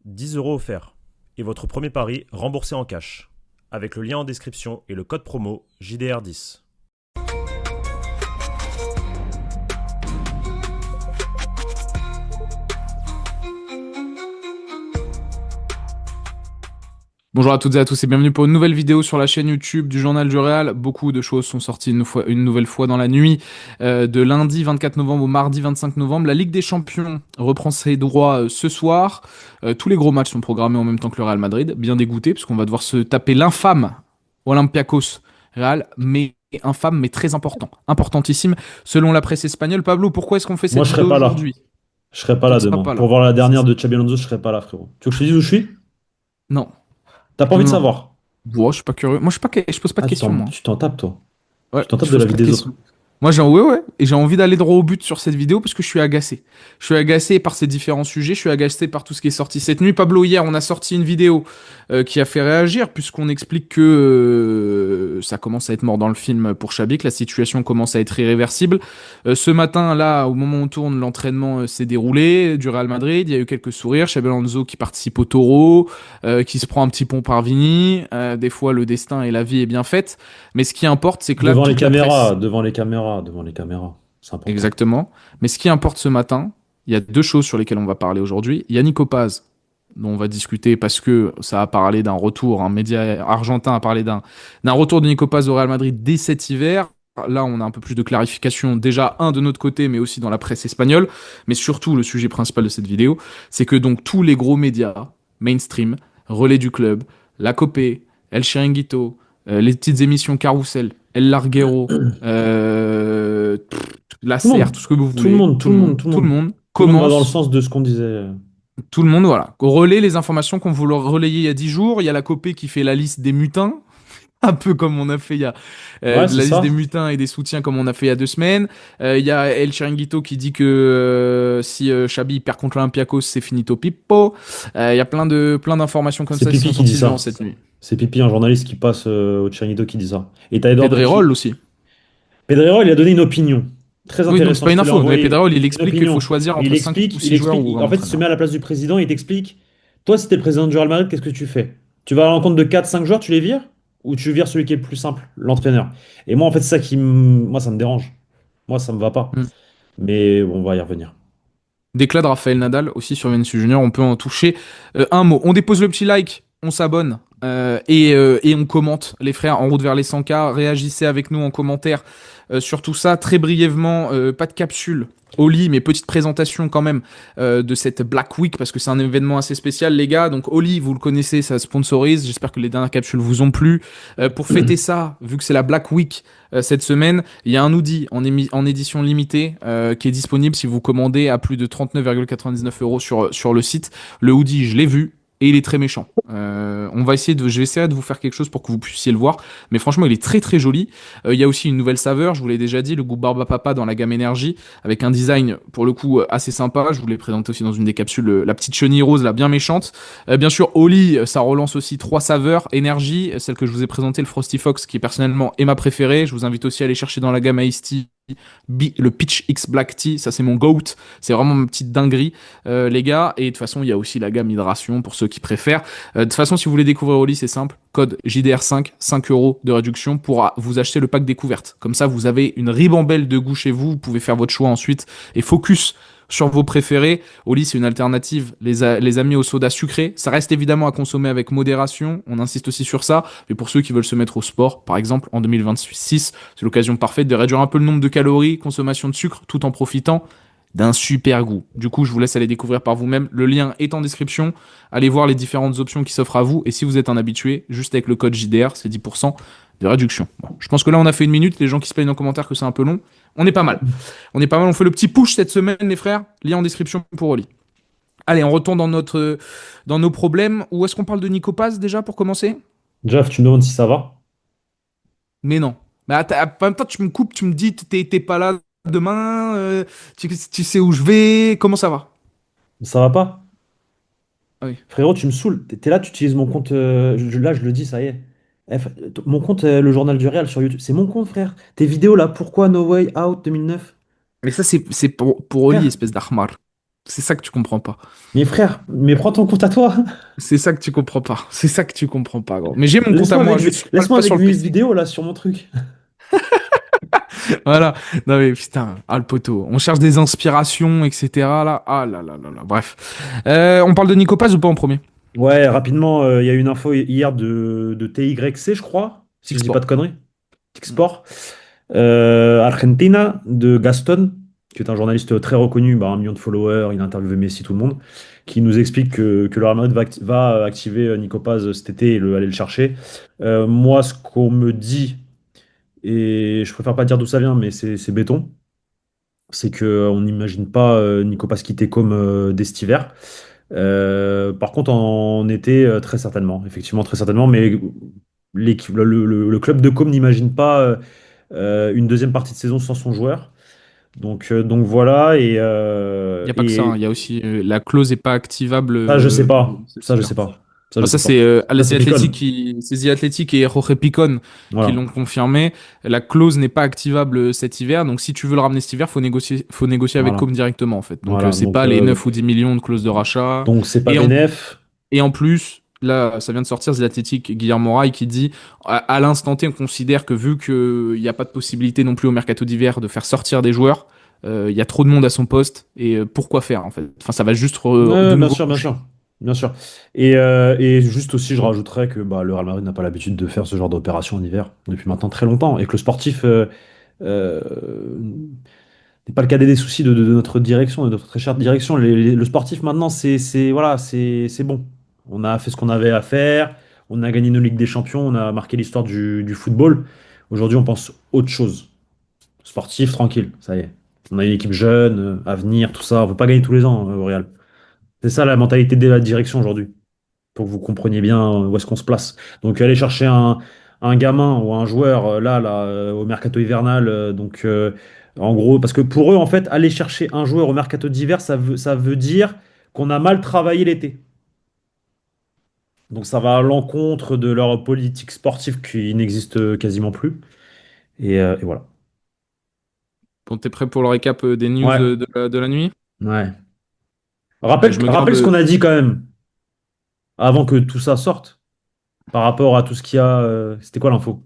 10 € offerts. Et votre premier pari remboursé en cash. Avec le lien en description et le code promo JDR10. Bonjour à toutes et à tous et bienvenue pour une nouvelle vidéo sur la chaîne YouTube du Journal du Real. Beaucoup de choses sont sorties une nouvelle fois dans la nuit de lundi 24 novembre au mardi 25 novembre. La Ligue des Champions reprend ses droits ce soir. Tous les gros matchs sont programmés en même temps que le Real Madrid. Bien dégoûté puisqu'on va devoir se taper l'infâme Olympiakos Real, mais infâme mais très important. Importantissime selon la presse espagnole. Pablo, pourquoi est-ce qu'on fait Moi, cette je serai vidéo pas là. aujourd'hui? Je serai pas Tu ne là seras demain. pas Pour là. voir la C'est dernière ça. de Xabi Alonso, je serai pas là, frérot. Tu veux que je te dise où je suis? Non. T'as pas envie de Non. savoir? Bon, je suis pas curieux. Moi, je pose pas de Ah, questions, moi. tu t'en tapes, toi. Ouais, Tu t'en tapes je de la pose vie pas de des autres. questions. Moi, ouais. Et j'ai envie d'aller droit au but sur cette vidéo parce que je suis agacé. Je suis agacé par ces différents sujets. Je suis agacé par tout ce qui est sorti cette nuit. Pablo, hier, on a sorti une vidéo qui a fait réagir puisqu'on explique que ça commence à être mort dans le film pour Xabi, que la situation commence à être irréversible. Ce matin, là, au moment où on tourne, l'entraînement s'est déroulé du Real Madrid. Il y a eu quelques sourires. Xabi Alonso qui participe au Taureau, qui se prend un petit pont par Vini. Des fois, le destin et la vie est bien faite. Mais ce qui importe, c'est que là, Devant les toute la presse. caméras, devant les caméras, devant les caméras. C'est important. Exactement. Mais ce qui importe ce matin, il y a deux choses sur lesquelles on va parler aujourd'hui. Il y a Nico Paz, dont on va discuter parce que ça a parlé d'un retour, un média argentin a parlé d'un retour de Nico Paz au Real Madrid dès cet hiver. Là, on a un peu plus de clarification, déjà, de notre côté, mais aussi dans la presse espagnole. Mais surtout, le sujet principal de cette vidéo, c'est que donc tous les gros médias mainstream, Relais du Club, La Copé, El Chiringuito, les petites émissions Carousel, El Larguero, la Tout le CR, monde. tout ce que vous Tout le voulez, monde, tout tout le le monde, monde, tout le tout le monde. monde Tout le monde va dans le commence, sens de ce qu'on disait. tout le monde, voilà, relaie les informations qu'on vous relayait il y a 10 jours. Il y a la Copé qui fait la liste des mutins, un peu comme on a fait il y a Ouais, de c'est la liste des ça. mutins et des soutiens comme on a fait il y a 2 semaines. Il y a El Chiringuito qui dit que si Xabi perd contre l'Olympiakos, c'est finito pippo. Il y a plein d'informations comme C'est ça qui sont Pipi qui dit sorties durant ça. cette nuit. C'est Pipi, un journaliste qui passe au Chiringuito qui dit ça. Et t'as Edouard Pedrerol qui. aussi. Pedrero, il a donné une opinion. Très Oui, donc c'est intéressant, pas je une te l'ai info, mais envoyé. Pedrerol, il Une explique qu'il faut opinion. choisir Et entre 5 ou 6 joueurs ou un en fait, il se entraîneur. met à la place du président, il t'explique, toi, si t'es le président du Real Madrid, qu'est-ce que tu fais? Tu vas à l'encontre de 4 5 joueurs, tu les vires? Ou tu vires celui qui est le plus simple, l'entraîneur? Et moi, en fait, c'est ça moi, ça me dérange. Moi, ça me va pas. Hmm. Mais bon, on va y revenir. Déclat de Raphaël Nadal aussi sur Vinicius Junior, on peut en toucher un mot. On dépose le petit like, on s'abonne et on commente, les frères, en route vers les 100K. Réagissez avec nous en commentaire sur tout ça. Très brièvement, pas de capsule au lit, mais petite présentation quand même de cette Black Week parce que c'est un événement assez spécial, les gars. Donc, Oli, vous le connaissez, ça sponsorise. J'espère que les dernières capsules vous ont plu. Pour fêter ça, vu que c'est la Black Week cette semaine, il y a un hoodie en édition limitée qui est disponible si vous commandez à plus de 39,99 € sur le site. Le hoodie, je l'ai vu. Et il est très méchant. Je vais essayer de vous faire quelque chose pour que vous puissiez le voir. Mais franchement, il est très très joli. Il y a aussi une nouvelle saveur, je vous l'ai déjà dit, le goût Barba Papa dans la gamme énergie, avec un design pour le coup assez sympa. Je vous l'ai présenté aussi dans une des capsules, la petite chenille rose, la bien méchante. Bien sûr, Oli, ça relance aussi 3 saveurs énergie, celle que je vous ai présentée, le Frosty Fox, qui personnellement est ma préférée. Je vous invite aussi à aller chercher dans la gamme Ice Tea le Peach X Black Tea, ça c'est mon GOAT, c'est vraiment ma petite dinguerie les gars, et de toute façon il y a aussi la gamme hydration pour ceux qui préfèrent. De toute façon si vous voulez découvrir Oli c'est simple, code JDR5, 5 € de réduction pour vous acheter le pack découverte, comme ça vous avez une ribambelle de goût chez vous, vous pouvez faire votre choix ensuite et focus sur vos préférés. Oli, c'est une alternative, les amis, au soda sucré. Ça reste évidemment à consommer avec modération. On insiste aussi sur ça. Mais pour ceux qui veulent se mettre au sport, par exemple, en 2026, c'est l'occasion parfaite de réduire un peu le nombre de calories, consommation de sucre, tout en profitant d'un super goût. Du coup, je vous laisse aller découvrir par vous-même. Le lien est en description. Allez voir les différentes options qui s'offrent à vous. Et si vous êtes un habitué, juste avec le code JDR, c'est 10% de réduction. Bon, je pense que là, on a fait une minute. Les gens qui se plaignent en commentaire que c'est un peu long, on est pas mal. On est pas mal. On fait le petit push cette semaine, les frères. Lien en description pour Oli. Allez, on retourne dans nos problèmes. Où est-ce qu'on parle de Nico Paz déjà pour commencer? Jeff, tu me demandes si ça va? Mais non. Mais en même temps, tu me coupes, tu me dis, t'es pas là demain, tu sais où je vais, comment ça va? Ça va pas? Ah oui. Frérot, tu me saoules. T'es là, tu utilises mon compte. Là, je le dis, ça y est. Mon compte, le journal du Real sur YouTube, c'est mon compte, frère. Tes vidéos là, pourquoi No Way Out 2009? Mais ça, c'est pour Oli, Frère, espèce d'Ahmar. C'est ça que tu comprends pas. Mais frère, mais prends ton compte à toi. C'est ça que tu comprends pas. C'est ça que tu comprends pas, gros. Mais j'ai mon compte à Laisse-moi moi, avec, juste laisse-moi pas avec sur le mes PC. vidéos là sur mon truc. Voilà. Non mais putain, ah le poteau. On cherche des inspirations, etc. Là. Ah là là là là. Bref. On parle de Nico Paz ou pas en premier? Ouais, rapidement, il y a eu une info hier de TYC, je crois, si je dis pas de Export. conneries. Export. Argentina, de Gaston, qui est un journaliste très reconnu, bah, 1 million de followers, il a interviewé Messi, tout le monde, qui nous explique que le Real Madrid va activer Nico Paz cet été et aller le chercher. Moi, ce qu'on me dit, et je préfère pas dire d'où ça vient, mais c'est béton, c'est qu'on n'imagine pas Nico Paz quitter comme dès cet hiver. Par contre, en été, très certainement, effectivement, très certainement, mais le club de Com n'imagine pas une deuxième partie de saison sans son joueur. Donc voilà, Il n'y a pas que ça, hein. Il y a aussi la clause n'est pas activable ça, je sais pas. cet Ça, je hiver. sais pas. Ça, je Bon, ça, sais pas. c'est Ça, c'est Picon. C'est The Athletic et Jorge Picon qui Voilà. l'ont confirmé. La clause n'est pas activable cet hiver. Donc, si tu veux le ramener cet hiver, faut négocier avec Voilà. Com directement, en fait. Donc, Voilà. c'est pas les 9 ou 10 millions de clause de rachat. Donc c'est pas Et en, bénéf. et en plus, là, ça vient de sortir The Athletic, Guillermo Ray qui dit à l'instant T, on considère que vu qu'il n'y a pas de possibilité non plus au mercato d'hiver de faire sortir des joueurs, il y a trop de monde à son poste. Et pourquoi faire, en fait? Enfin, ça va juste de Ouais, bien nouveau sûr, bien coucher. sûr. Bien sûr. Et juste aussi, je rajouterais que bah, le Real Madrid n'a pas l'habitude de faire ce genre d'opération en hiver depuis maintenant très longtemps et que le sportif euh, n'est pas le cadet des soucis de notre direction, de notre très chère direction. Le sportif maintenant, voilà, c'est bon. On a fait ce qu'on avait à faire. On a gagné nos Ligues des Champions. On a marqué l'histoire du football. Aujourd'hui, on pense autre chose. Sportif, tranquille, ça y est. On a une équipe jeune, à venir, tout ça. On ne peut pas gagner tous les ans au Real. C'est ça la mentalité de la direction aujourd'hui, pour que vous compreniez bien où est-ce qu'on se place. Donc aller chercher un gamin ou un joueur au mercato hivernal, en gros, parce que pour eux, en fait, aller chercher un joueur au mercato d'hiver, ça veut dire qu'on a mal travaillé l'été. Donc ça va à l'encontre de leur politique sportive qui n'existe quasiment plus. Et voilà. Bon, t'es prêt pour le récap des news Ouais, de la nuit? ouais. Rappelle, Je me rappelle ce garde. qu'on a dit quand même, avant que tout ça sorte, par rapport à tout ce qu'il y a. C'était quoi l'info?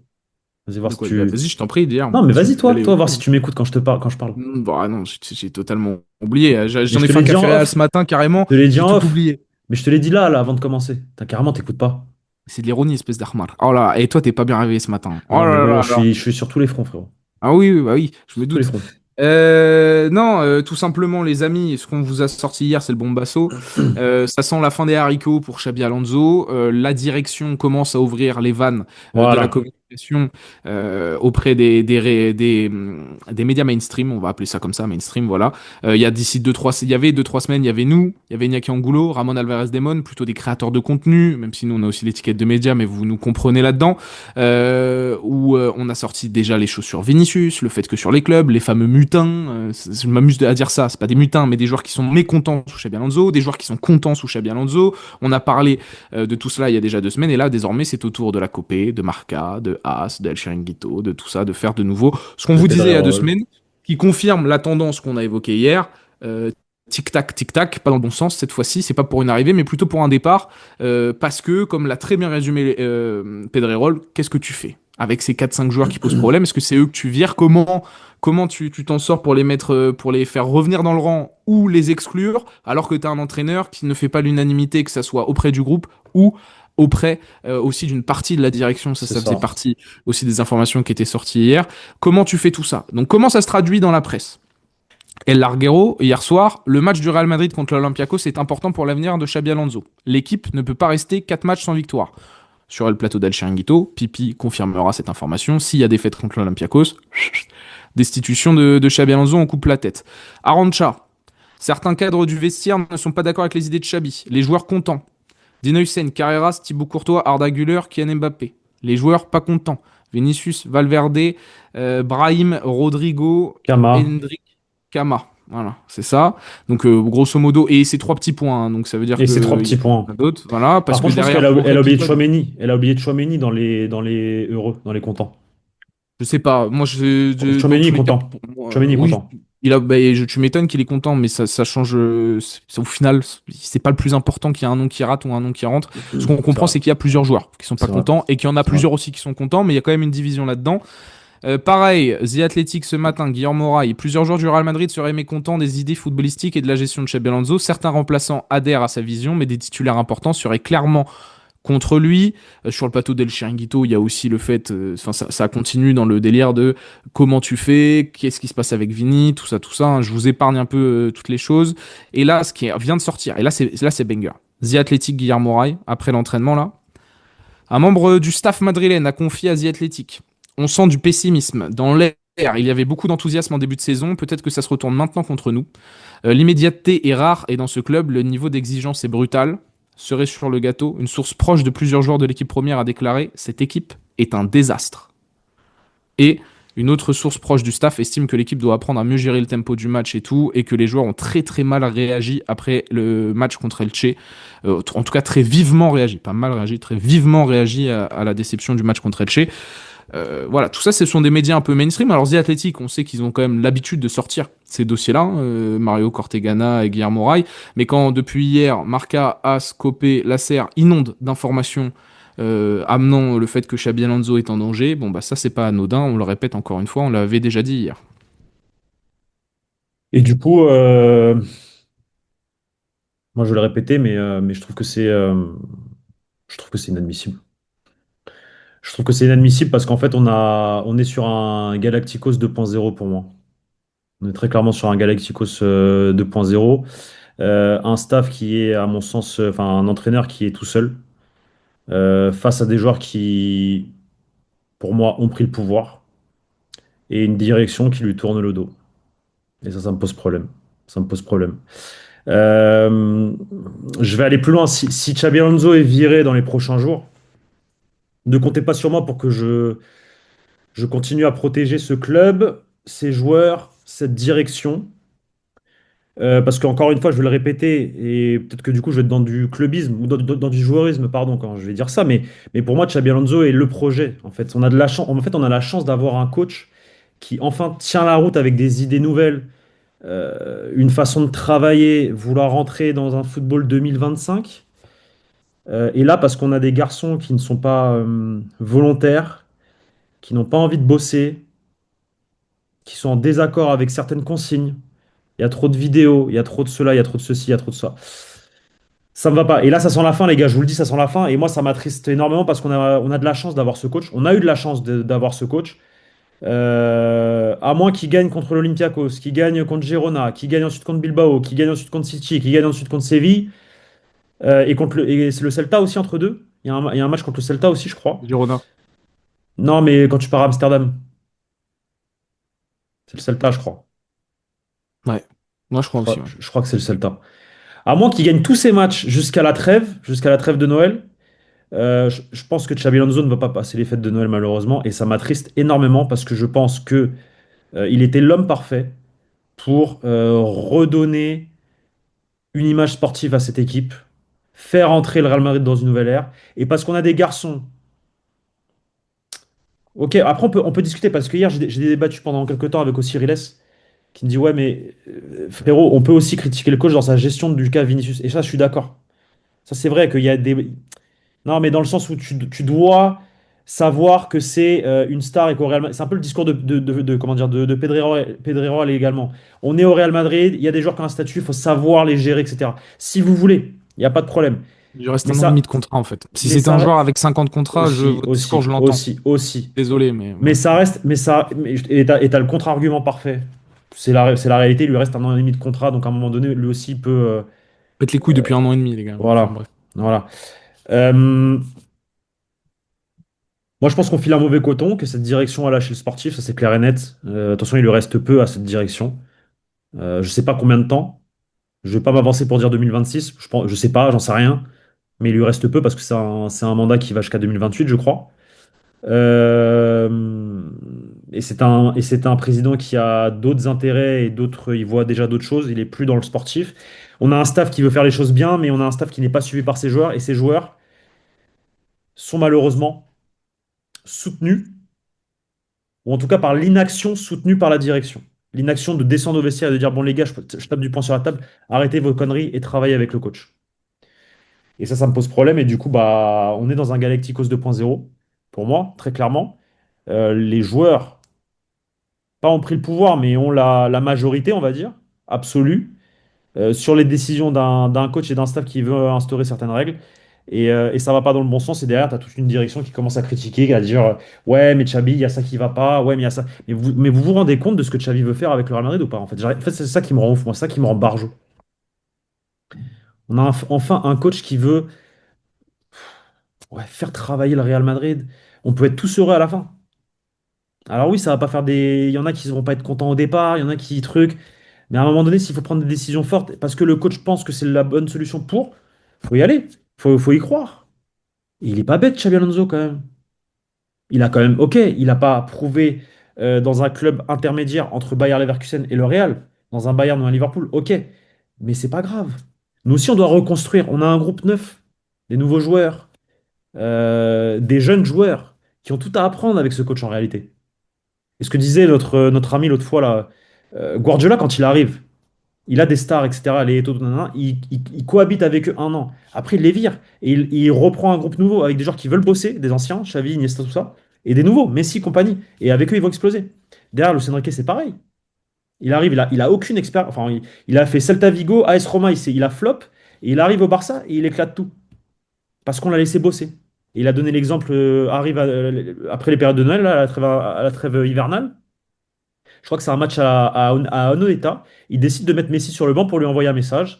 Vas-y voir De si quoi? Bah, tu. vas-y, je t'en prie, dire. Non, mais Si on vas-y, peut y aller. toi, voir si tu m'écoutes quand je te parle, quand je parle. Bah non, j'ai totalement oublié. Mais J'en je ai te fait l'ai un dit en café réel off. ce matin, carrément. Je te l'ai dit J'ai en tout off. oublié. Mais je te l'ai dit là, avant de commencer. T'as carrément, t'écoutes pas. C'est de l'ironie, espèce d'Armar. Oh là, et toi, t'es pas bien réveillé ce matin. Oh Non, mais là bon, là je là. suis, je suis sur tous les fronts, frérot. Ah oui, oui, bah oui, je me Sur tous les doute. fronts. Non, tout simplement, les amis, ce qu'on vous a sorti hier, c'est le bombasso. Ça sent la fin des haricots pour Xabi Alonso. La direction commence à ouvrir les vannes de la Voilà. communication auprès des médias mainstream, on va appeler ça comme ça, mainstream, voilà. Il y a d'ici il y avait 2, 3 semaines, il y avait nous, il y avait Iñaki Angulo, Ramon Alvarez Demon, plutôt des créateurs de contenu, même si nous on a aussi l'étiquette de médias, mais vous nous comprenez là-dedans, où on a sorti déjà les choses sur Vinicius, le fait que sur les clubs, les fameux mutins, je m'amuse à dire ça, c'est pas des mutins, mais des joueurs qui sont mécontents sous Xabi Alonso, des joueurs qui sont contents sous Xabi Alonso. On a parlé de tout cela il y a déjà 2 semaines, et là désormais c'est au tour de la Copé, de Marca, de As, de El Chiringuito, de tout ça, de faire de nouveau ce qu'on De vous disait il y a deux Pedrerol. semaines, qui confirme la tendance qu'on a évoquée hier. Tic-tac, tic-tac, pas dans le bon sens cette fois-ci, c'est pas pour une arrivée, mais plutôt pour un départ, parce que, comme l'a très bien résumé Pedrerol, qu'est-ce que tu fais avec ces 4-5 joueurs qui posent problème? Est-ce que c'est eux que tu vires? Comment tu t'en sors pour les mettre, pour les faire revenir dans le rang ou les exclure, alors que tu as un entraîneur qui ne fait pas l'unanimité, que ça soit auprès du groupe ou auprès aussi d'une partie de la direction? Ça, C'est ça faisait ça. partie aussi des informations qui étaient sorties hier. Comment tu fais tout ça? Donc, comment ça se traduit dans la presse? El Larguero, hier soir, le match du Real Madrid contre l'Olympiakos est important pour l'avenir de Xabi Alonso. L'équipe ne peut pas rester 4 matchs sans victoire. Sur le plateau d'El Chiringuito, Pipi confirmera cette information. S'il y a défaite contre l'Olympiakos, destitution de Xabi Alonso, on coupe la tête. Arancha, certains cadres du vestiaire ne sont pas d'accord avec les idées de Xabi. Les joueurs contents. Dino Hussein, Carreras, Thibaut Courtois, Arda Güler, Kylian Mbappé. Les joueurs pas contents. Vinicius, Valverde, Brahim, Rodrigo, Kama. Hendrik, Kama. Voilà, c'est ça. Donc, grosso modo, et c'est 3 petits points, hein, donc ça veut dire Et c'est trois qu'il y petits points. en a d'autres. Voilà, parce Par que contre, je pense derrière, qu'elle a oublié de Picon, Chouameni. Elle a oublié de Chouameni dans les heureux, dans les contents. je sais pas. Moi, dans Chouameni est tous les cas, content. pour moi, Chouameni est oui, content. Tu m'étonnes qu'il est content, mais ça change. Au final, c'est pas le plus important qu'il y a un nom qui rate ou un nom qui rentre. Ce qu'on C'est comprend, vrai, c'est qu'il y a plusieurs joueurs qui sont pas c'est vrai, contents et qu'il y en a c'est vrai. plusieurs aussi qui sont contents, mais il y a quand même une division là-dedans. Pareil, The Athletic ce matin, Guillermo Moraes, plusieurs joueurs du Real Madrid seraient mécontents des idées footballistiques et de la gestion de Xabi Alonso. Certains remplaçants adhèrent à sa vision, mais des titulaires importants seraient clairement contre lui. Sur le plateau d'El Chiringuito, il y a aussi le fait, enfin ça continue dans le délire de comment tu fais, qu'est-ce qui se passe avec Vini, tout ça, hein. Je vous épargne un peu toutes les choses. Et là, vient de sortir, et là c'est banger. The Athletic Guillermo Moraes, après l'entraînement là, un membre du staff madrilène a confié à The Athletic. On sent du pessimisme dans l'air. Il y avait beaucoup d'enthousiasme en début de saison. Peut-être que ça se retourne maintenant contre nous. L'immédiateté est rare et dans ce club, le niveau d'exigence est brutal. Serait sur le gâteau, une source proche de plusieurs joueurs de l'équipe première a déclaré: cette équipe est un désastre. Et une autre source proche du staff estime que l'équipe doit apprendre à mieux gérer le tempo du match et tout, et que les joueurs ont très très mal réagi après le match contre Elche. En tout cas, très vivement réagi, pas mal réagi, très vivement réagi à la déception du match contre Elche. Voilà, tout ça, ce sont des médias un peu mainstream. Alors, The Athletic, on sait qu'ils ont quand même l'habitude de sortir ces dossiers-là, hein, Mario Cortegana et Guillermo Moraes. Mais quand, depuis hier, Marca, AS, Copé, Lasser inondent d'informations amenant le fait que Xabi Alonso est en danger, bon, bah ça, c'est pas anodin. On le répète encore une fois, on l'avait déjà dit hier. Et du coup, moi je vais le répéter, mais je trouve que c'est inadmissible. Je trouve que c'est inadmissible parce qu'en fait, on est sur un Galacticos 2.0 pour moi. On est très clairement sur un Galacticos 2.0. Un staff qui est, à mon sens, enfin, un entraîneur qui est tout seul, face à des joueurs qui, pour moi, ont pris le pouvoir et une direction qui lui tourne le dos. Et ça me pose problème. Ça me pose problème. Euh, je vais aller plus loin. Si Xabi Alonso est viré dans les prochains jours, ne comptez pas sur moi pour que je continue à protéger ce club, ces joueurs, cette direction. Parce qu'encore une fois, je vais le répéter, et peut-être que du coup, je vais être dans du clubisme ou dans du joueurisme, pardon, quand je vais dire ça, mais pour moi, Xabi Alonso est le projet. En fait, on a de la chance, en fait, on a la chance d'avoir un coach qui enfin tient la route avec des idées nouvelles, une façon de travailler, vouloir rentrer dans un football 2025. Et là, parce qu'on a des garçons qui ne sont pas volontaires, qui n'ont pas envie de bosser, qui sont en désaccord avec certaines consignes. Il y a trop de vidéos, il y a trop de cela, il y a trop de ceci, il y a trop de ça. Ça me va pas. Et là, ça sent la fin, les gars. Je vous le dis, ça sent la fin. Et moi, ça m'attriste énormément parce qu'on a de la chance d'avoir ce coach. On a eu de la chance d'avoir ce coach. À moins qu'il gagne contre l'Olympiakos, qu'il gagne contre Girona, qu'il gagne ensuite contre Bilbao, qu'il gagne ensuite contre City, qu'il gagne ensuite contre Séville, et c'est le Celta aussi entre deux. Il y a un match contre le Celta aussi, je crois. Girona. Non, mais quand tu pars à Amsterdam, c'est le Celta, je crois. Ouais. Moi, je Je crois aussi, crois, ouais. je crois que c'est le Celta. À moins qu'il gagne tous ses matchs jusqu'à la trêve de Noël. Je pense que Xabi Alonso ne va pas passer les fêtes de Noël malheureusement et ça m'attriste énormément parce que je pense que il était l'homme parfait pour redonner une image sportive à cette équipe, faire entrer le Real Madrid dans une nouvelle ère et parce qu'on a des garçons. Ok, après on peut discuter parce que hier j'ai débattu pendant quelques temps avec aussi Riles qui me dit ouais mais frérot on peut aussi critiquer le coach dans sa gestion du cas Vinicius et ça je suis d'accord. Ça c'est vrai qu'il y a des Non, mais dans le sens où tu dois savoir que c'est une star et qu'au Real Madrid, c'est un peu le discours comment dire, de Pedrerol également. On est au Real Madrid, il y a des joueurs qui ont un statut, il faut savoir les gérer, etc. Si vous voulez, il n'y a pas de problème. Il lui reste Mais un an et demi ça, de contrat, en fait. Si mais c'était ça un reste- joueur avec 50 contrats, aussi, votre discours, aussi, je l'entends. aussi, aussi. Désolé, mais Mais voilà. ça reste, et t'as le contre-argument parfait. C'est la réalité, il lui reste un an et demi de contrat, donc à un moment donné, lui aussi peut. Pète les couilles depuis un an et demi, les gars. Enfin, Voilà, bref. voilà. Euh, Moi, je pense qu'on file un mauvais coton, que cette direction a lâché le sportif, ça c'est clair et net. Attention, il lui reste peu à cette direction. Je sais pas combien de temps. Je vais pas m'avancer pour dire 2026. Je sais pas, j'en sais rien. Mais il lui reste peu parce que c'est un mandat qui va jusqu'à 2028, je crois. Et c'est un président qui a d'autres intérêts et d'autres, il voit déjà d'autres choses. Il est plus dans le sportif. On a un staff qui veut faire les choses bien, mais on a un staff qui n'est pas suivi par ses joueurs. Et ces joueurs sont malheureusement soutenus ou en tout cas par l'inaction soutenue par la direction. l'inaction de descendre au vestiaire et de dire, bon les gars, je tape du poing sur la table, arrêtez vos conneries et travaillez avec le coach. Et ça me pose problème. Et du coup, bah, on est dans un Galacticos 2.0, pour moi, très clairement. Les joueurs, pas ont pris le pouvoir, mais ont la majorité, on va dire, absolue, sur les décisions d'un coach et d'un staff qui veut instaurer certaines règles. Et ça va pas dans le bon sens. Et derrière, tu as toute une direction qui commence à critiquer, à dire ouais, mais Xabi, il y a ça qui va pas. Ouais, mais il y a ça. Mais vous vous rendez compte de ce que Xavi veut faire avec le Real Madrid ou pas? En fait, c'est ça qui me rend ouf, moi, c'est ça qui me rend barjot. On a enfin un coach qui veut ouais, faire travailler le Real Madrid. On peut être tous heureux à la fin. Alors oui, ça va pas faire des. Il y en a qui vont pas être contents au départ, il y en a qui truc. Mais à un moment donné, s'il faut prendre des décisions fortes, parce que le coach pense que c'est la bonne solution faut y aller. Faut y croire. Et il est pas bête, Xabi Alonso, quand même. Il a quand même, ok, il n'a pas prouvé dans un club intermédiaire entre Bayer Leverkusen et le Real, dans un Bayern ou un Liverpool, ok, mais c'est pas grave. Nous aussi, on doit reconstruire. On a un groupe neuf, des nouveaux joueurs, des jeunes joueurs qui ont tout à apprendre avec ce coach en réalité. Et ce que disait notre ami l'autre fois, là, Guardiola, quand il arrive, il a des stars, etc. Les Eto'o, nanana, il cohabite avec eux un an. Après, il les vire. Et il reprend un groupe nouveau avec des joueurs qui veulent bosser, des anciens, Xavi, Iniesta, tout ça, et des nouveaux, Messi, compagnie. Et avec eux, ils vont exploser. Derrière, Luis Enrique, c'est pareil. Il arrive, il a aucune expérience. Enfin, il a fait Celta Vigo, AS Roma, il a flop. Et il arrive au Barça et il éclate tout. Parce qu'on l'a laissé bosser. Et il a donné l'exemple, après les périodes de Noël, là, à la trêve hivernale. Je crois que c'est un match à Anoeta. Il décide de mettre Messi sur le banc pour lui envoyer un message.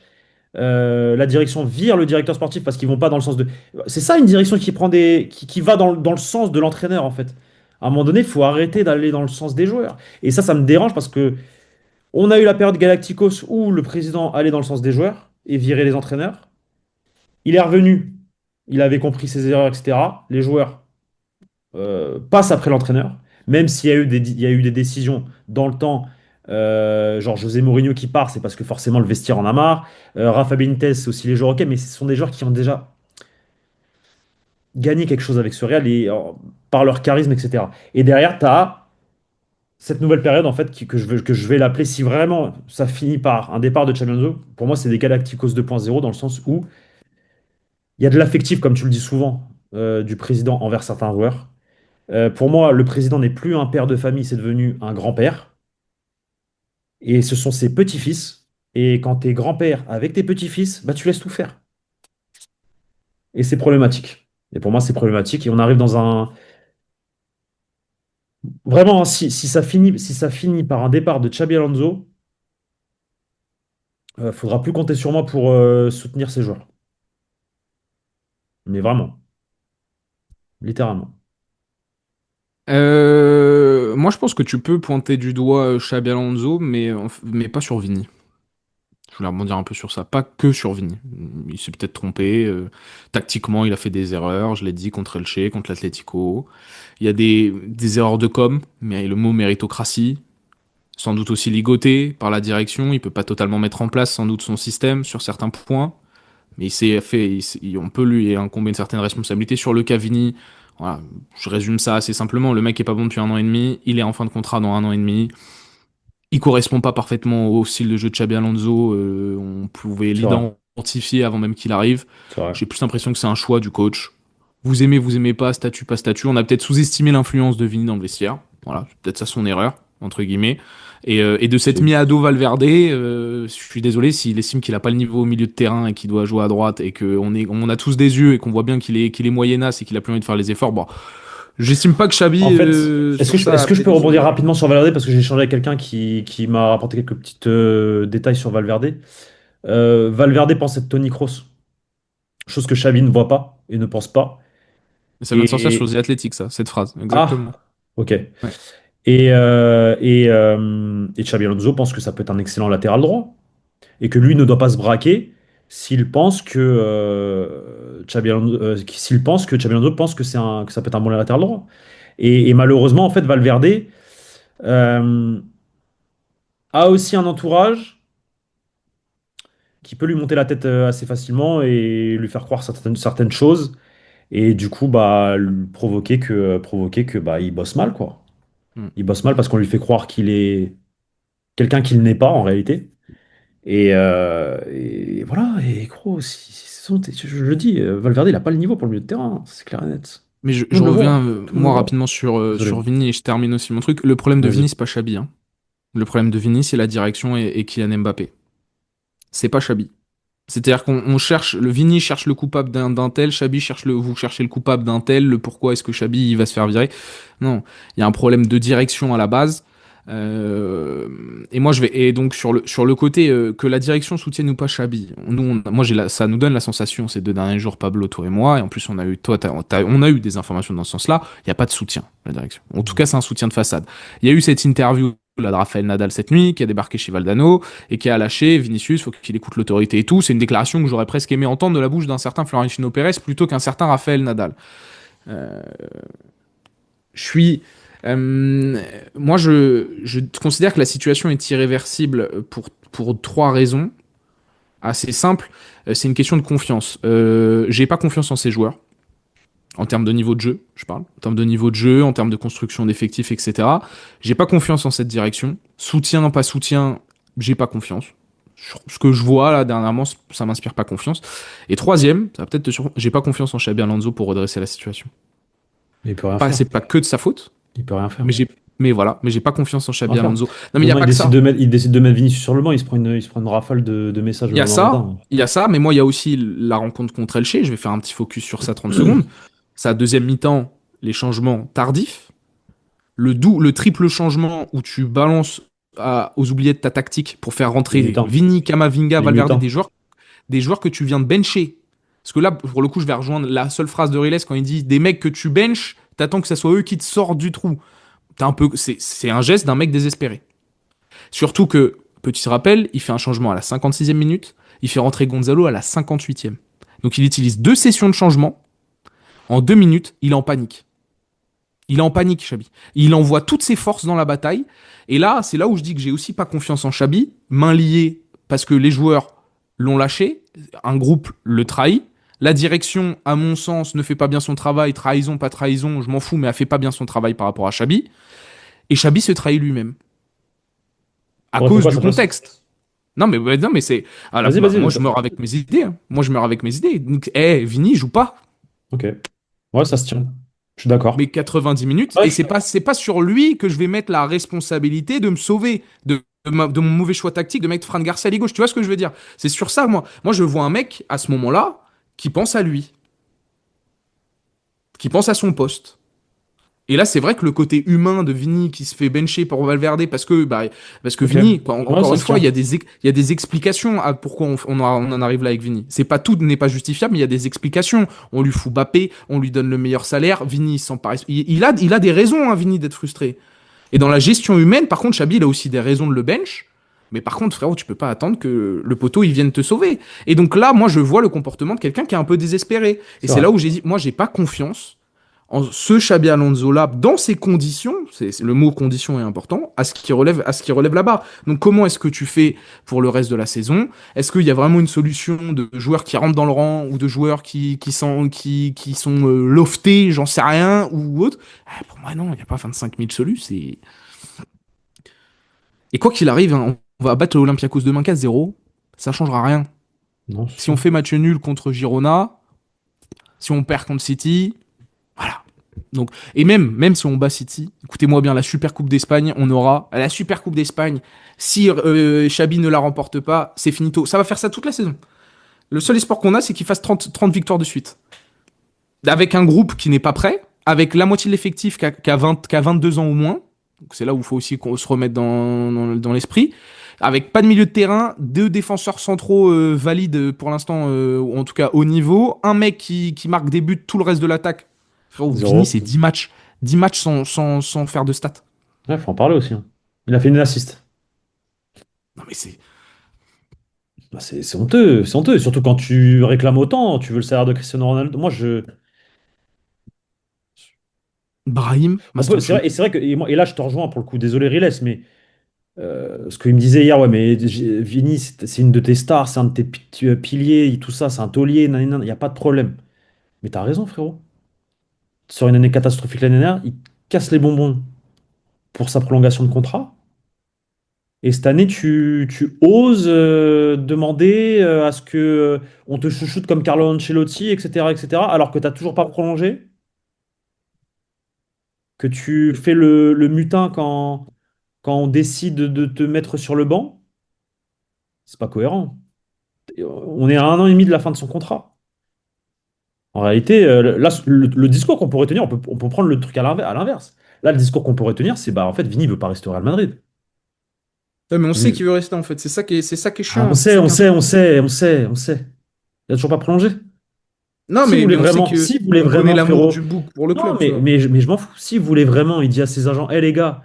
La direction vire le directeur sportif parce qu'ils vont pas dans le sens de. C'est ça une direction qui prend qui va dans le sens de l'entraîneur en fait. À un moment donné, il faut arrêter d'aller dans le sens des joueurs. Et ça me dérange parce que on a eu la période Galacticos où le président allait dans le sens des joueurs et virait les entraîneurs. Il est revenu, il avait compris ses erreurs, etc. Les joueurs passe après l'entraîneur, même s'il y a eu des décisions dans le temps, genre José Mourinho qui part, c'est parce que forcément le vestiaire en a marre. Rafa Benitez, c'est aussi les joueurs, ok, mais ce sont des joueurs qui ont déjà gagné quelque chose avec ce Real par leur charisme, etc. Et derrière, tu as cette nouvelle période en fait que je vais l'appeler, si vraiment ça finit par un départ de Champions League, pour moi c'est des Galacticos 2.0 dans le sens où il y a de l'affectif, comme tu le dis souvent, du président envers certains joueurs. Pour moi, le président n'est plus un père de famille, c'est devenu un grand-père. Et ce sont ses petits-fils. Et quand tu es grand-père avec tes petits-fils, bah, tu laisses tout faire. Et c'est problématique. Et pour moi, c'est problématique. Et on arrive dans un. Vraiment, hein, si ça finit par un départ de Xabi Alonso, faudra plus compter sur moi pour soutenir ces joueurs. Mais vraiment, littéralement. Moi, je pense que tu peux pointer du doigt Xabi Alonso, mais pas sur Vini. Je voulais rebondir un peu sur ça, pas que sur Vini. Il s'est peut-être trompé. Tactiquement, il a fait des erreurs, je l'ai dit, contre Elche, contre l'Atlético. Il y a des erreurs de com, mais le mot méritocratie, sans doute aussi ligoté par la direction. Il peut pas totalement mettre en place, sans doute, son système sur certains points. Mais on peut lui incomber une certaine responsabilité sur le cas Vini. Voilà, je résume ça assez simplement. Le mec est pas bon depuis un an et demi. Il est en fin de contrat dans un an et demi. Il correspond pas parfaitement au style de jeu de Xabi Alonso. On pouvait C'est vrai. l'identifier avant même qu'il arrive. C'est vrai. J'ai plus l'impression que c'est un choix du coach. Vous aimez pas, statut, pas statut. On a peut-être sous-estimé l'influence de Vini dans le vestiaire. Voilà, c'est peut-être ça son erreur, entre guillemets. Et de cette Possible. mi-ado Valverde, je suis désolé s'il estime qu'il a pas le niveau au milieu de terrain et qu'il doit jouer à droite et on a tous des yeux et qu'on voit bien qu'il est moyennasse et qu'il a plus envie de faire les efforts. Bon, j'estime pas que En Xabi, fait, est-ce que sur je, ça, est-ce a que je peux peut-être besoin rebondir de. rapidement sur Valverde parce que j'ai échangé avec quelqu'un qui m'a rapporté quelques petits détails sur Valverde. Valverde pense être Tony Kroos, chose que Xavi ne voit pas et ne pense pas. Ça vient de sortir sur Et The Athletic, ça, cette phrase. Exactement. ah, ok. Ouais. Et Xabi Alonso pense que ça peut être un excellent latéral droit et que lui ne doit pas se braquer s'il pense que Xabi Alonso pense que ça peut être un bon latéral droit. Et malheureusement, en fait, Valverde euh, a aussi un entourage qui peut lui monter la tête assez facilement et lui faire croire certaines choses. Et du coup, bah, lui provoquer que bah, il bosse mal, quoi. Hmm. Il bosse mal parce qu'on lui fait croire qu'il est quelqu'un qu'il n'est pas en réalité. Et voilà, et gros, je le dis, Valverde, il n'a pas le niveau pour le milieu de terrain, c'est clair et net. Mais Tout le je monde le reviens, voit. Tout le monde moi, le voit. rapidement sur Désolé. Vini et je termine aussi mon truc. Le problème de Vini, Vas-y. c'est pas Xabi, hein. Le problème de Vini, c'est la direction et Kylian Mbappé. C'est pas Xabi. C'est-à-dire qu'on cherche, le Vini cherche le coupable d'un tel, Xabi cherche vous cherchez le coupable d'un tel, le pourquoi est-ce que Xabi il va se faire virer. Non, il y a un problème de direction à la base. Euh, et moi et donc sur le côté que la direction soutienne ou pas Xabi, moi ça nous donne la sensation ces 2 derniers jours, Pablo, toi et moi, et en plus on a eu on a eu des informations dans ce sens-là. Il n'y a pas de soutien de la direction. En tout cas, c'est un soutien de façade. Il y a eu cette interview là, de Rafael Nadal cette nuit qui a débarqué chez Valdano et qui a lâché Vinicius, faut qu'il écoute l'autorité et tout. C'est une déclaration que j'aurais presque aimé entendre de la bouche d'un certain Florentino Pérez plutôt qu'un certain Rafael Nadal. Euh, je suis. Moi, je considère que la situation est irréversible pour 3 raisons assez simples. C'est une question de confiance. J'ai pas confiance en ces joueurs. En termes de niveau de jeu, je parle. En termes de niveau de jeu, en termes de construction d'effectifs, etc. J'ai pas confiance en cette direction. Soutien, pas soutien, j'ai pas confiance. Ce que je vois là dernièrement, ça m'inspire pas confiance. Et troisième, ça va peut-être te surprendre, j'ai pas confiance en Xabi Alonso pour redresser la situation. Il peut rien Pas, faire. c'est pas que de sa faute, Il peut rien faire. mais j'ai pas confiance en Rien Xabi faire. Alonso. Non mais il y a Demain, pas que ça. il décide de mettre Vinicius sur le banc, il se prend une rafale de messages Il y le a lendemain ça, matin. il y a ça, mais moi il y a aussi la rencontre contre Elche. Je vais faire un petit focus sur ça 30 secondes. Sa deuxième mi-temps, les changements tardifs. Le triple changement où tu balances aux oubliettes de ta tactique pour faire Les rentrer mutants. Vini, Camavinga, Les Valverde, mutants. des joueurs que tu viens de bencher. Parce que là, pour le coup, je vais rejoindre la seule phrase de Riles quand il dit des mecs que tu benches, t'attends que ça soit eux qui te sortent du trou. C'est un geste d'un mec désespéré. Surtout que, petit rappel, il fait un changement à la 56e minute, il fait rentrer Gonzalo à la 58e. Donc il utilise 2 sessions de changement. En 2 minutes, il est en panique. Il est en panique, Chabi. Il envoie toutes ses forces dans la bataille. Et là, c'est là où je dis que j'ai aussi pas confiance en Chabi, main liée, parce que les joueurs l'ont lâché, un groupe le trahit. La direction, à mon sens, ne fait pas bien son travail. Trahison, pas trahison, je m'en fous, mais elle fait pas bien son travail par rapport à Chabi. Et Chabi se trahit lui-même. À T'aurais fait cause quoi à du sa place? contexte. Non, mais, ouais, non, mais c'est. Vas-y, vas-y. Moi, je meurs avec mes idées, hein. Moi, je meurs avec mes idées. Donc, Vini, joue pas. Ok. Ouais, ça se tient. Je suis d'accord. Mais 90 minutes, Ouais, et c'est pas sur lui que je vais mettre la responsabilité de me sauver de mon mauvais choix tactique de mettre Fran Garcia à gauche. Tu vois ce que je veux dire? C'est sur ça, moi. Moi, je vois un mec, à ce moment-là, qui pense à lui, qui pense à son poste. Et là, c'est vrai que le côté humain de Vini qui se fait bencher pour Valverde parce que ok. Vini, Ouais, encore ça une se fois, tient. il y a des explications à pourquoi on en arrive là avec Vini. C'est pas tout n'est pas justifiable, mais il y a des explications. On lui fout Bappé, on lui donne le meilleur salaire. Vini, il s'en paraît, il a des raisons, hein, Vini, d'être frustré. Et dans la gestion humaine, par contre, Xabi, il a aussi des raisons de le bench. Mais par contre, frérot, tu peux pas attendre que le poteau il vienne te sauver. Et donc là, moi, je vois le comportement de quelqu'un qui est un peu désespéré. Et C'est c'est vrai. là où j'ai dit, moi, j'ai pas confiance en ce Xabi Alonso là, dans ces conditions, le mot condition est important, à ce qui relève là-bas. Donc comment est-ce que tu fais pour le reste de la saison? Est-ce qu'il y a vraiment une solution de joueurs qui rentrent dans le rang ou de joueurs qui sont loftés, j'en sais rien, ou autre? Pour moi, non, il n'y a pas 25 000 solutions. Et quoi qu'il arrive, hein, on va battre l'Olympiakos demain 4-0, ça changera rien. Non, c'est Si on sûr. fait match nul contre Girona, si on perd contre City, voilà. Donc, et même si on bat City, écoutez-moi bien, la Super Coupe d'Espagne, on aura la Super Coupe d'Espagne. Si Xabi ne la remporte pas, c'est finito. Ça va faire ça toute la saison. Le seul espoir qu'on a, c'est qu'il fasse 30 victoires de suite. Avec un groupe qui n'est pas prêt, avec la moitié de l'effectif qui a 22 ans ou moins. Donc c'est là où il faut aussi qu'on se remette dans l'esprit. Avec pas de milieu de terrain, 2 défenseurs centraux valides pour l'instant, ou en tout cas haut niveau. Un mec qui marque des buts tout le reste de l'attaque. Frérot, Vini, Zéro. c'est 10 matchs. 10 matchs sans faire de stats. Ouais, faut en parler aussi, hein. Il a fait une assist. Non mais c'est... Bah, c'est honteux, c'est honteux. Surtout quand tu réclames autant, tu veux le salaire de Cristiano Ronaldo. Moi, je. Brahim, C'est vrai, Mastanchou. et c'est vrai que. Et là, je te rejoins pour le coup. Désolé, Riles, mais ce qu'il me disait hier, ouais, mais Vini, c'est une de tes stars, c'est un de tes piliers, tout ça, c'est un taulier, nanana, il n'y a pas de problème. Mais t'as raison, frérot. Sur une année catastrophique l'année dernière, il casse les bonbons pour sa prolongation de contrat. Et cette année, tu oses demander à ce que on te chouchoute comme Carlo Ancelotti, etc., etc., alors que tu n'as toujours pas prolongé, que tu fais le mutin quand on décide de te mettre sur le banc. C'est pas cohérent. On est à 1 an et demi de la fin de son contrat. En réalité, là, le discours qu'on pourrait tenir, on peut prendre le truc à l'inverse. Là, le discours qu'on pourrait tenir, c'est bah en fait, Vini veut pas rester au Real Madrid. Ouais, mais on sait Vini- qu'il veut rester en fait. C'est ça qui est Ah, on chiant. C'est sait, ça on qui est sait, on insupportable. sait, on sait, on sait. Il a toujours pas prolongé. Non, mais on sait que Si vous voulez on connaît vraiment, l'amour frérot. du bouc pour le Non, club, tu vois. mais je m'en fous. Si vous voulez vraiment, il dit à ses agents, hé les gars,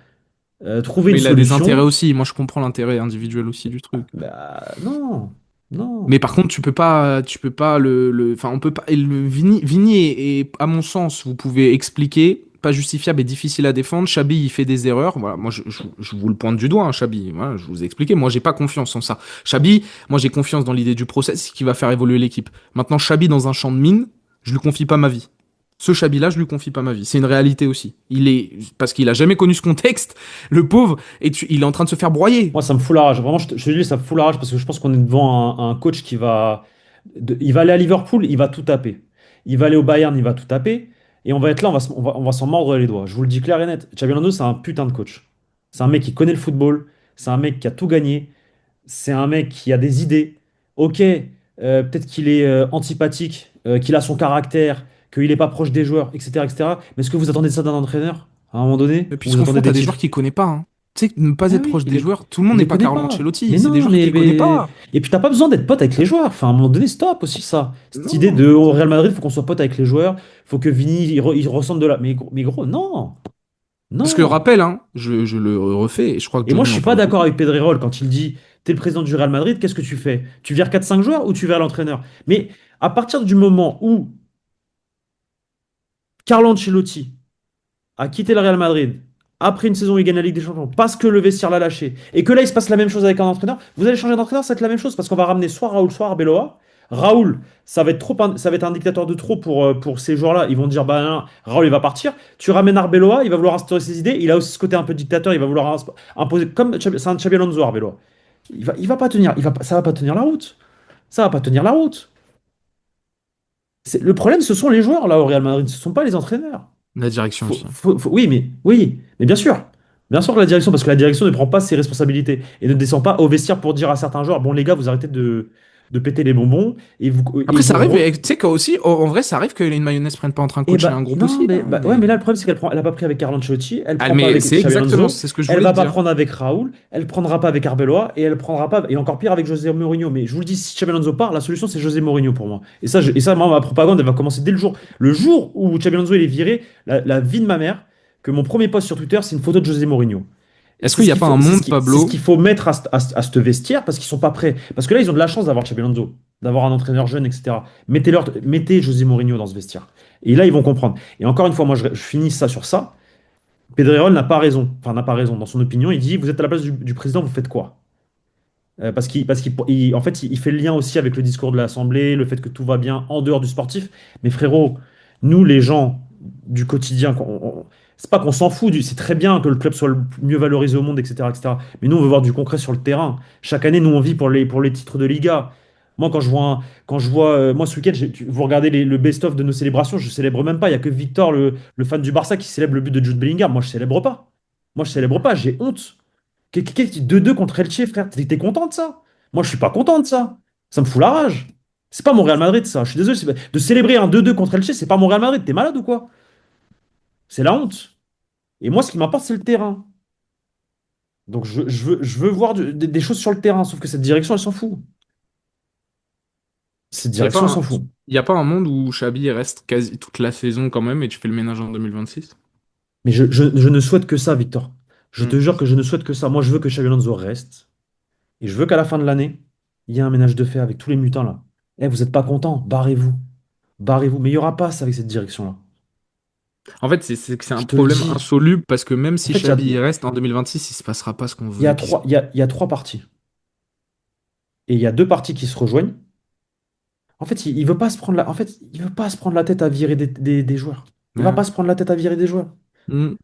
trouvez une Mais il a des intérêts solution. aussi. Moi, je comprends l'intérêt individuel aussi du truc. Bah non, non. Mais par contre, tu peux pas enfin, on peut pas. Et Vini à mon sens, vous pouvez expliquer, pas justifiable et difficile à défendre. Chabi, il fait des erreurs. Voilà, moi, je vous le pointe du doigt, hein, Chabi. Voilà, je vous ai expliqué. Moi, j'ai pas confiance en ça. Chabi, moi, j'ai confiance dans l'idée du process qui va faire évoluer l'équipe. Maintenant, Chabi dans un champ de mine, je lui confie pas ma vie. Ce Chabi-là, je lui confie pas ma vie. C'est une réalité aussi. Parce qu'il a jamais connu ce contexte, le pauvre, il est en train de se faire broyer. Moi, ça me fout la rage. Vraiment, je te dis, ça me fout la rage parce que je pense qu'on est devant un coach qui va. Il va aller à Liverpool, il va tout taper. Il va aller au Bayern, il va tout taper. Et on va être là, on va s'en mordre les doigts. Je vous le dis clair et net. Xabi Alonso, c'est un putain de coach. C'est un mec qui connaît le football. C'est un mec qui a tout gagné. C'est un mec qui a des idées. Ok, peut-être qu'il est antipathique, qu'il a son caractère, qu'il n'est pas proche des joueurs, etc., etc. Mais est-ce que vous attendez ça d'un entraîneur à un moment donné? Et Ou puis ce vous qu'on attendez fout, t'as des des joueurs titres? qu'il connaît pas, hein. Tu sais, ne pas Mais être oui, proche des joueurs, tout le monde il n'est les pas connaît Carlo pas. Ancelotti, Mais c'est des non, joueurs qu'il connaît pas. Et puis t'as pas besoin d'être pote avec les joueurs. Enfin, à un moment donné, stop aussi ça. Cette idée Non. de au Real Madrid, faut qu'on soit pote avec les joueurs, faut que Vini il ressemble de là. Mais gros, non, Parce que non. rappel, hein, je le refais, et je crois que Et moi, je Johnny en suis pas parle d'accord beaucoup. avec Pedrerol quand il dit, t'es le président du Real Madrid, qu'est-ce que tu fais? Tu vires 4 5 joueurs ou tu vires l'entraîneur? Mais à partir du moment où Carlo Ancelotti a quitté le Real Madrid après une saison où il gagne la Ligue des Champions parce que le vestiaire l'a lâché et que là il se passe la même chose avec un entraîneur, vous allez changer d'entraîneur, ça va être la même chose parce qu'on va ramener soit Raoul, soit Arbeloa. Raoul, ça va être trop, ça va être un dictateur de trop pour ces joueurs-là. Ils vont dire bah non, Raoul il va partir. Tu ramènes Arbeloa, il va vouloir instaurer ses idées. Il a aussi ce côté un peu dictateur, il va vouloir imposer comme c'est un Xabi Alonso Arbeloa. Il va pas tenir, ça va pas tenir la route. Ça va pas tenir la route. Le problème, ce sont les joueurs là au Real Madrid, ce sont pas les entraîneurs. La direction aussi. Oui, mais bien sûr. Bien sûr que la direction, parce que la direction ne prend pas ses responsabilités et ne descend pas au vestiaire pour dire à certains joueurs, bon les gars, vous arrêtez de péter les bonbons et Après, ça vous arrive, et tu sais quoi aussi, en vrai, ça arrive que les mayonnaise prennent pas entre un et coach et un groupe non, aussi, hein, ouais, mais là le problème c'est elle a pas pris avec Carlo Ancelotti, elle Ah, prend pas mais avec c'est Xabi exactement, Alonso, c'est ce que je elle voulais te va pas dire. prendre avec Raoul, elle prendra pas avec Arbeloa et elle prendra pas et encore pire avec José Mourinho. Mais je vous le dis, si Xabi Alonso part, la solution c'est José Mourinho pour moi. Et ça, moi, ma propagande elle va commencer dès le jour où Xabi Alonso il est viré, la vie de ma mère, que mon premier post sur Twitter c'est une photo de José Mourinho. Est-ce qu'il n'y a pas un C'est ce monde, c'est ce Pablo? qu'il faut mettre à ce vestiaire parce qu'ils sont pas prêts. Parce que là, ils ont de la chance d'avoir Xabi Alonso, d'avoir un entraîneur jeune, etc. Mettez José Mourinho dans ce vestiaire. Et là, ils vont comprendre. Et encore une fois, moi, je finis ça sur ça. Pedrerol n'a pas raison. Enfin, n'a pas raison. Dans son opinion, il dit, vous êtes à la place du président, vous faites quoi? En fait, il fait le lien aussi avec le discours de l'Assemblée, le fait que tout va bien en dehors du sportif. Mais frérot, nous, les gens du quotidien, c'est pas qu'on s'en fout, c'est très bien que le club soit le mieux valorisé au monde, etc., etc. Mais nous, on veut voir du concret sur le terrain. Chaque année, nous, on vit pour les titres de Liga. Moi, moi, ce week-end, vous regardez le best-of de nos célébrations, je célèbre même pas. Il y a que Victor, le fan du Barça, qui célèbre le but de Jude Bellingham. Moi, je célèbre pas. Moi, je célèbre pas. J'ai honte. 2-2 contre Elche, frère. T'es content de ça? Moi, je suis pas content de ça. Ça me fout la rage. C'est pas mon Real Madrid, ça. Je suis désolé. De célébrer un 2-2 contre Elche, c'est pas mon Real Madrid. T'es malade ou quoi? C'est la honte. Et moi, ce qui m'importe, c'est le terrain. Donc, je veux voir des choses sur le terrain. Sauf que cette direction, elle s'en fout. Cette Il n'y a pas direction, elle un, s'en fout. y a pas un monde où Xabi reste quasi toute la saison quand même et tu fais le ménage en 2026? Mais je ne souhaite que ça, Victor. Je te jure que je ne souhaite que ça. Moi, je veux que Xabi Alonso reste. Et je veux qu'à la fin de l'année, il y ait un ménage de fait avec tous les mutins là. Eh, vous n'êtes pas content? Barrez-vous. Barrez-vous. Mais il n'y aura pas ça avec cette direction-là. En fait, c'est que c'est un Je te le problème dis. insoluble parce que même En si fait, Xabi y reste en 2026, il se passera pas ce qu'on il y veut a qu'il se trois, il y a trois parties. Et il y a deux parties qui se rejoignent. En fait, il veut pas se prendre en fait, il veut pas se prendre la tête à virer des joueurs. Il va passe. pas se prendre la tête à virer des joueurs. Ouais.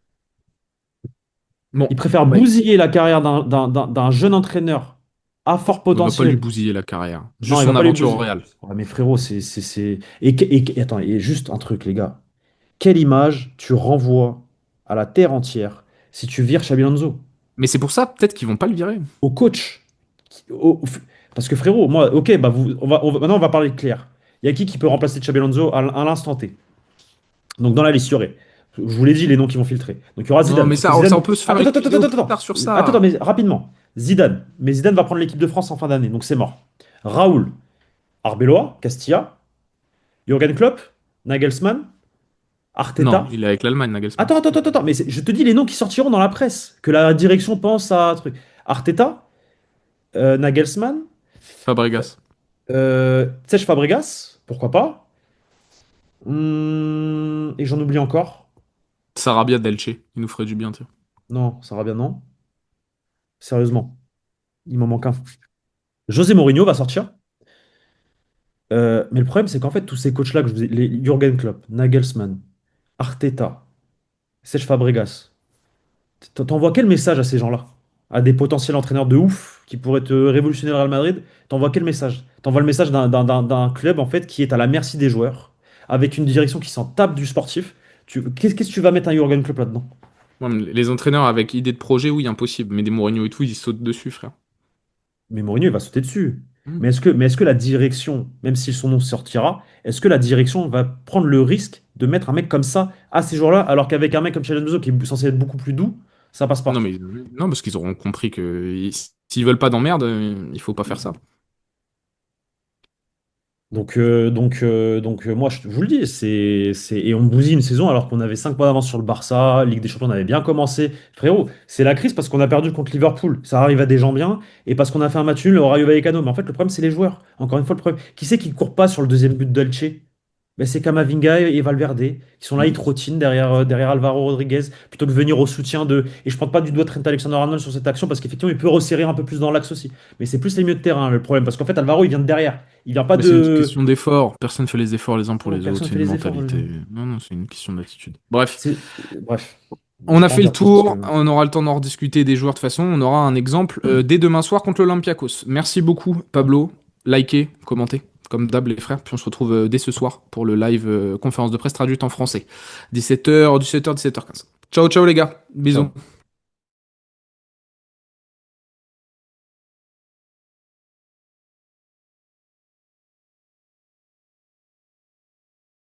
Bon, Il préfère ouais, bousiller la carrière d'un jeune entraîneur à fort on va pas lui potentiel. bousiller la carrière. Non, Juste il va son pas lui aventure au bousiller. Real. Ouais, mais frérot, c'est. Et attends, et juste un truc, les gars. Quelle image tu renvoies à la terre entière si tu vires Xabi Alonso? Mais c'est pour ça, peut-être qu'ils vont pas le virer. Au coach. Parce que frérot, moi, ok, bah maintenant on va parler clair. Il y a qui peut remplacer Xabi Alonso à l'instant T? Donc dans la liste, il y aurait. Je vous l'ai dit, les noms qui vont filtrer. Donc il y aura Non, Zidane. mais Sauf que ça, Zidane. on peut se faire Attends, attends, accuser attends, au attends, plus attends. tard sur Attends, ça. mais rapidement. Zidane. Mais Zidane va prendre l'équipe de France en fin d'année, donc c'est mort. Raoul, Arbeloa, Castilla, Jürgen Klopp, Nagelsmann, Non, Arteta. il est avec l'Allemagne, Nagelsmann. Attends, mais je te dis les noms qui sortiront dans la presse, que la direction pense à un truc. Arteta, Nagelsmann, Fabregas. Cesc Fabregas, pourquoi pas. Et j'en oublie encore. Sarabia Delche. Il nous ferait du bien, tiens. Non, ça va bien, non. Sérieusement, il m'en manque un. José Mourinho va sortir. Mais le problème, c'est qu'en fait, tous ces coachs-là, que je vous ai, les Jürgen Klopp, Nagelsmann, Arteta, Cesc Fabregas, t'envoies quel message à ces gens-là? À des potentiels entraîneurs de ouf qui pourraient te révolutionner le Real Madrid? T'envoies quel message? T'envoies le message d'un club en fait qui est à la merci des joueurs, avec une direction qui s'en tape du sportif. Qu'est-ce que tu vas mettre un Jürgen Klopp là-dedans? Ouais, mais les entraîneurs avec idée de projet, oui, impossible. Mais des Mourinho et tout, ils sautent dessus, frère. Mais Mourinho, il va sauter dessus. Hmm. Mais est-ce que la direction, même si son nom sortira, est-ce que la direction va prendre le risque de mettre un mec comme ça à ces jours-là, alors qu'avec un mec comme Xabi qui est censé être beaucoup plus doux, ça passe Non, pas. mais non, parce qu'ils auront compris que s'ils veulent pas d'emmerde, il faut pas faire ça. Moi, je vous le dis, et on bousille une saison alors qu'on avait 5 points d'avance sur le Barça, Ligue des Champions, on avait bien commencé. Frérot, c'est la crise parce qu'on a perdu contre Liverpool. Ça arrive à des gens bien, et parce qu'on a fait un match nul au Rayo Vallecano. Mais en fait, le problème, c'est les joueurs. Encore une fois, le problème. Qui c'est qui court pas sur le deuxième but d'Elche? Ben, c'est Camavinga et Valverde qui sont là, ils trottinent derrière Alvaro Rodriguez plutôt que venir au soutien de. Et je ne pointe pas du doigt Trent Alexander-Arnold sur cette action parce qu'effectivement, il peut resserrer un peu plus dans l'axe aussi. Mais c'est plus les milieux de terrain le problème parce qu'en fait, Alvaro, il vient de derrière. Il vient pas Mais c'est une de. question d'effort. Personne fait les efforts les uns pour Non, les autres. personne C'est fait une les efforts. mentalité. Non, non, c'est une question d'attitude. Bref. Bref. Je On vais a pas en fait le dire plus parce que. tour, on aura le temps d'en rediscuter des joueurs de toute façon, on aura un exemple dès demain soir contre l'Olympiakos. Merci beaucoup Pablo, likez, commentez, comme d'hab les frères, puis on se retrouve dès ce soir pour le live conférence de presse traduite en français. 17h, 17h, 17h15. Ciao ciao les gars, bisous. Ciao.